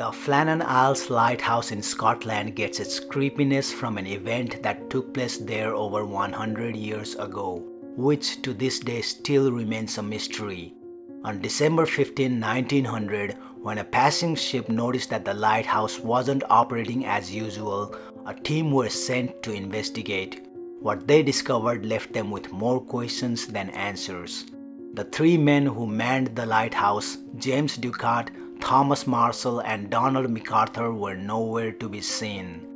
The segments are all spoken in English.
The Flan and Al Lighthouse in Scotland gets its creepiness from an event that took place there over 100 years ago, which to this day still remains a mystery. On December 15, 1900, when a passing ship noticed that the lighthouse wasn't operating as usual, a team were sent to investigate. What they discovered left them with more questions than answers. The three men who manned the lighthouse, James Ducat, Thomas Marshall and Donald MacArthur, were nowhere to be seen.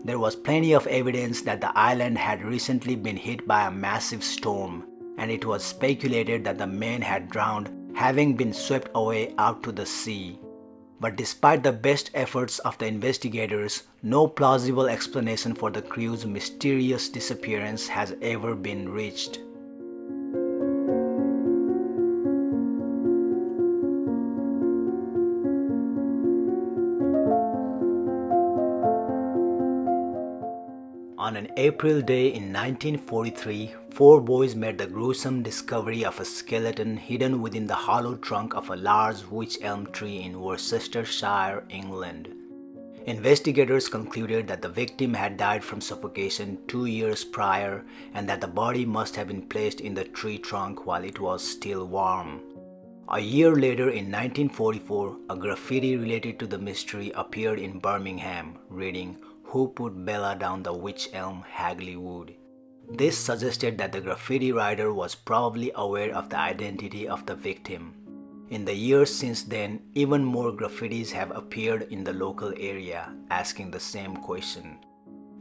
There was plenty of evidence that the island had recently been hit by a massive storm, and it was speculated that the men had drowned, having been swept away out to the sea. But despite the best efforts of the investigators, no plausible explanation for the crew's mysterious disappearance has ever been reached. On an April day in 1943, four boys made the gruesome discovery of a skeleton hidden within the hollow trunk of a large witch elm tree in Worcestershire, England. Investigators concluded that the victim had died from suffocation 2 years prior and that the body must have been placed in the tree trunk while it was still warm. A year later in 1944, a graffiti related to the mystery appeared in Birmingham, reading, "Who put Bella down the witch elm, Hagley Wood?" This suggested that the graffiti writer was probably aware of the identity of the victim. In the years since then, even more graffitis have appeared in the local area, asking the same question.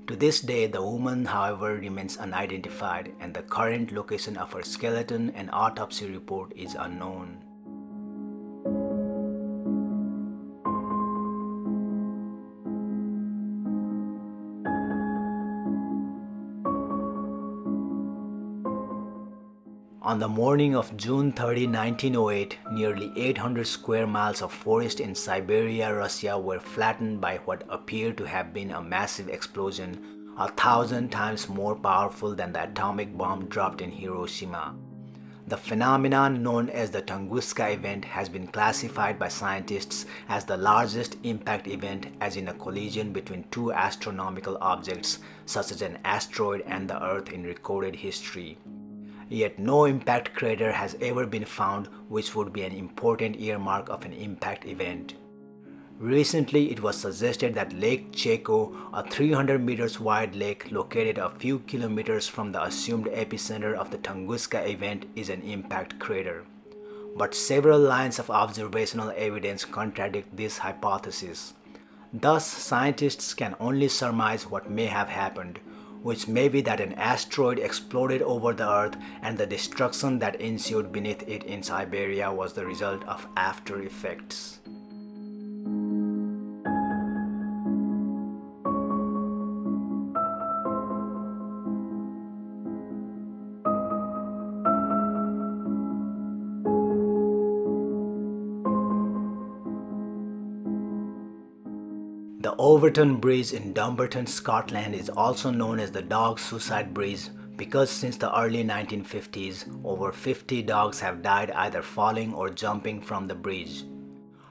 To this day, the woman, however, remains unidentified, and the current location of her skeleton and autopsy report is unknown. On the morning of June 30, 1908, nearly 800 square miles of forest in Siberia, Russia were flattened by what appeared to have been a massive explosion, 1,000 times more powerful than the atomic bomb dropped in Hiroshima. The phenomenon known as the Tunguska Event has been classified by scientists as the largest impact event, as in a collision between two astronomical objects such as an asteroid and the Earth in recorded history. Yet no impact crater has ever been found, which would be an important earmark of an impact event. Recently, it was suggested that Lake Chaco, a 300 meters wide lake located a few kilometers from the assumed epicenter of the Tunguska event, is an impact crater. But several lines of observational evidence contradict this hypothesis. Thus, scientists can only surmise what may have happened, which may be that an asteroid exploded over the Earth and the destruction that ensued beneath it in Siberia was the result of after effects. The Overton Bridge in Dumbarton, Scotland is also known as the Dog Suicide Bridge because since the early 1950s, over 50 dogs have died either falling or jumping from the bridge.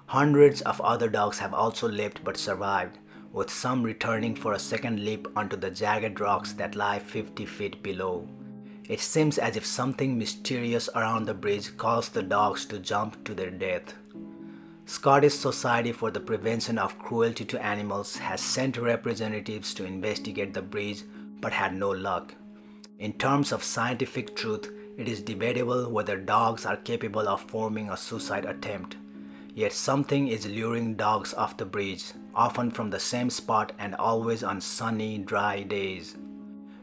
Hundreds of other dogs have also leapt but survived, with some returning for a second leap onto the jagged rocks that lie 50 feet below. It seems as if something mysterious around the bridge caused the dogs to jump to their death. Scottish Society for the Prevention of Cruelty to Animals has sent representatives to investigate the bridge but had no luck. In terms of scientific truth, it is debatable whether dogs are capable of forming a suicide attempt. Yet something is luring dogs off the bridge, often from the same spot and always on sunny, dry days.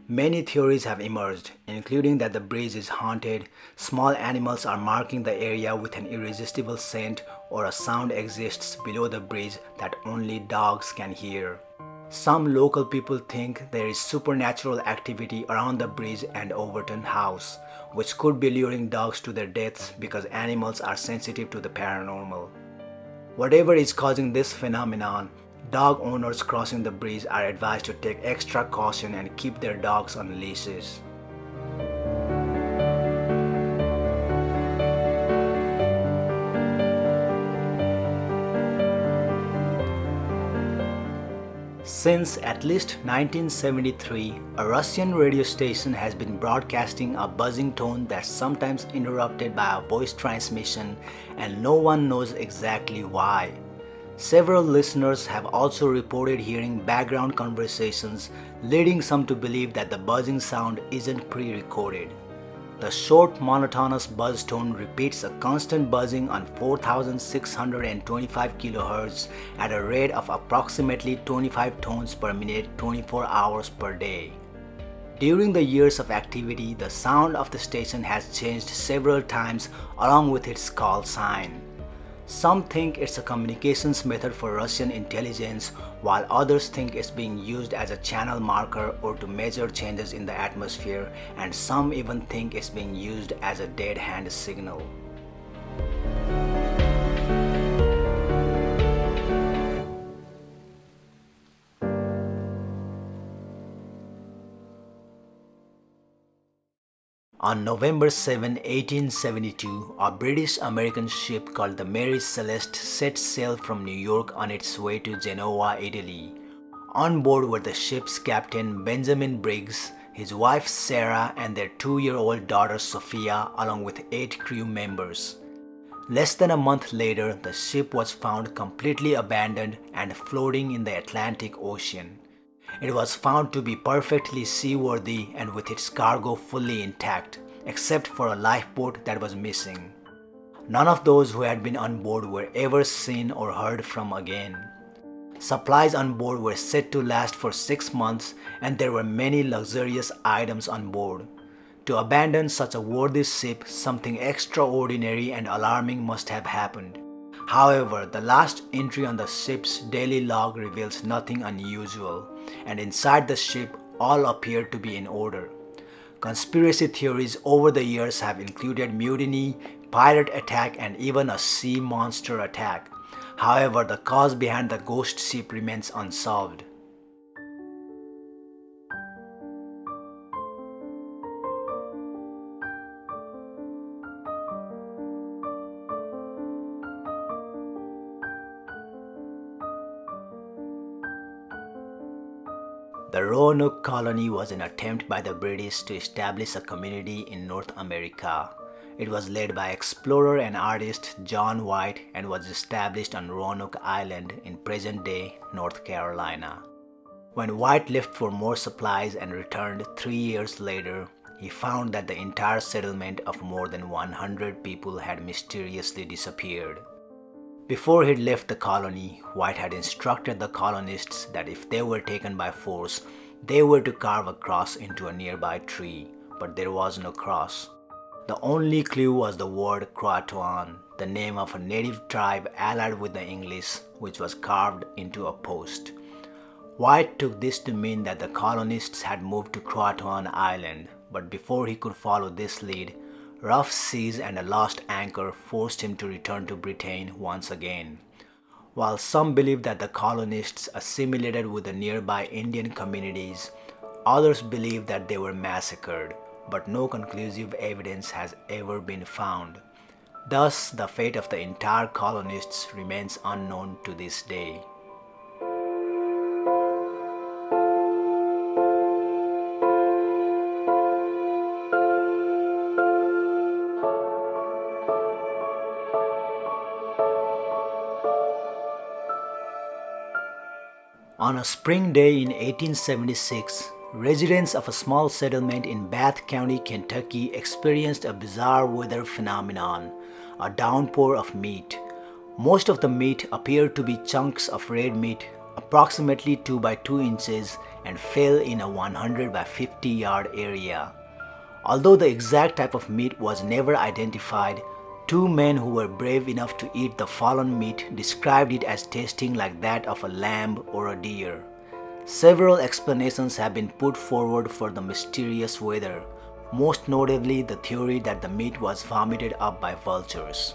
Many theories have emerged, including that the bridge is haunted, small animals are marking the area with an irresistible scent, or a sound exists below the bridge that only dogs can hear. Some local people think there is supernatural activity around the bridge and Overton House, which could be luring dogs to their deaths because animals are sensitive to the paranormal. Whatever is causing this phenomenon, dog owners crossing the bridge are advised to take extra caution and keep their dogs on leashes. Since at least 1973, a Russian radio station has been broadcasting a buzzing tone that's sometimes interrupted by a voice transmission, and no one knows exactly why. Several listeners have also reported hearing background conversations, leading some to believe that the buzzing sound isn't pre-recorded. The short, monotonous buzz tone repeats a constant buzzing on 4,625 kHz at a rate of approximately 25 tones per minute 24 hours per day. During the years of activity, the sound of the station has changed several times along with its call sign. Some think it's a communications method for Russian intelligence, while others think it's being used as a channel marker or to measure changes in the atmosphere, and some even think it's being used as a dead hand signal. On November 7, 1872, a British-American ship called the Mary Celeste set sail from New York on its way to Genoa, Italy. On board were the ship's captain Benjamin Briggs, his wife Sarah, and their 2-year-old daughter Sophia, along with 8 crew members. Less than a month later, the ship was found completely abandoned and floating in the Atlantic Ocean. It was found to be perfectly seaworthy and with its cargo fully intact, except for a lifeboat that was missing. None of those who had been on board were ever seen or heard from again. Supplies on board were said to last for 6 months, and there were many luxurious items on board. To abandon such a worthy ship, something extraordinary and alarming must have happened. However, the last entry on the ship's daily log reveals nothing unusual, and inside the ship all appeared to be in order. Conspiracy theories over the years have included mutiny, pirate attack, and even a sea monster attack. However, the cause behind the ghost ship remains unsolved. The Rono Colony was an attempt by the British to establish a community in North America. It was led by explorer and artist John White and was established on Roanoke Island in present-day North Carolina. When White left for more supplies and returned 3 years later, he found that the entire settlement of more than 100 people had mysteriously disappeared. Before he left the colony, White had instructed the colonists that if they were taken by force, they were to carve a cross into a nearby tree, but there was no cross. The only clue was the word Croatoan, the name of a native tribe allied with the English, which was carved into a post. White took this to mean that the colonists had moved to Croatoan Island, but before he could follow this lead, rough seas and a lost anchor forced him to return to Britain once again. While some believe that the colonists assimilated with the nearby Indian communities, others believe that they were massacred, but no conclusive evidence has ever been found. Thus, the fate of the entire colonists remains unknown to this day. On a spring day in 1876, residents of a small settlement in Bath County, Kentucky experienced a bizarre weather phenomenon, a downpour of meat. Most of the meat appeared to be chunks of red meat, approximately 2 by 2 inches, and fell in a 100 by 50 yard area. Although the exact type of meat was never identified, 2 men who were brave enough to eat the fallen meat described it as tasting like that of a lamb or a deer. Several explanations have been put forward for the mysterious weather, most notably the theory that the meat was vomited up by vultures.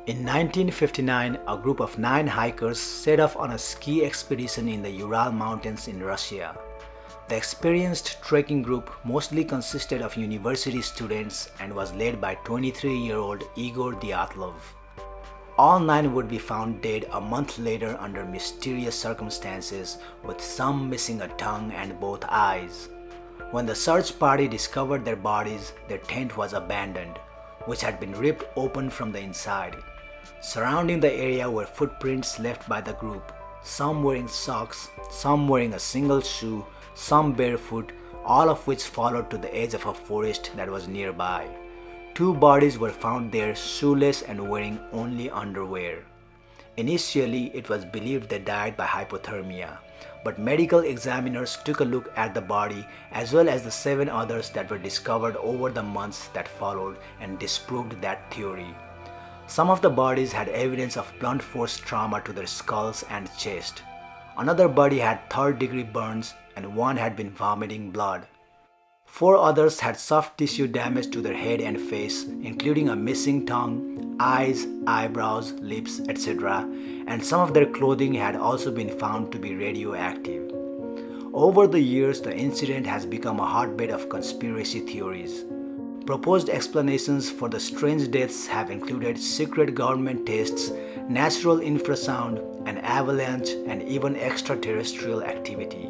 In 1959, a group of 9 hikers set off on a ski expedition in the Ural Mountains in Russia. The experienced trekking group mostly consisted of university students and was led by 23-year-old Igor Dyatlov. All 9 would be found dead a month later under mysterious circumstances, with some missing a tongue and both eyes. When the search party discovered their bodies, their tent was abandoned, which had been ripped open from the inside. Surrounding the area were footprints left by the group, some wearing socks, some wearing a single shoe, some barefoot, all of which followed to the edge of a forest that was nearby. 2 bodies were found there, shoeless and wearing only underwear. Initially, it was believed they died by hypothermia, but medical examiners took a look at the body as well as the 7 others that were discovered over the months that followed and disproved that theory. Some of the bodies had evidence of blunt force trauma to their skulls and chest. Another body had 3rd-degree burns and 1 had been vomiting blood. 4 others had soft tissue damage to their head and face, including a missing tongue, eyes, eyebrows, lips, etc., and some of their clothing had also been found to be radioactive. Over the years, the incident has become a hotbed of conspiracy theories. Proposed explanations for the strange deaths have included secret government tests, natural infrasound, an avalanche, and even extraterrestrial activity.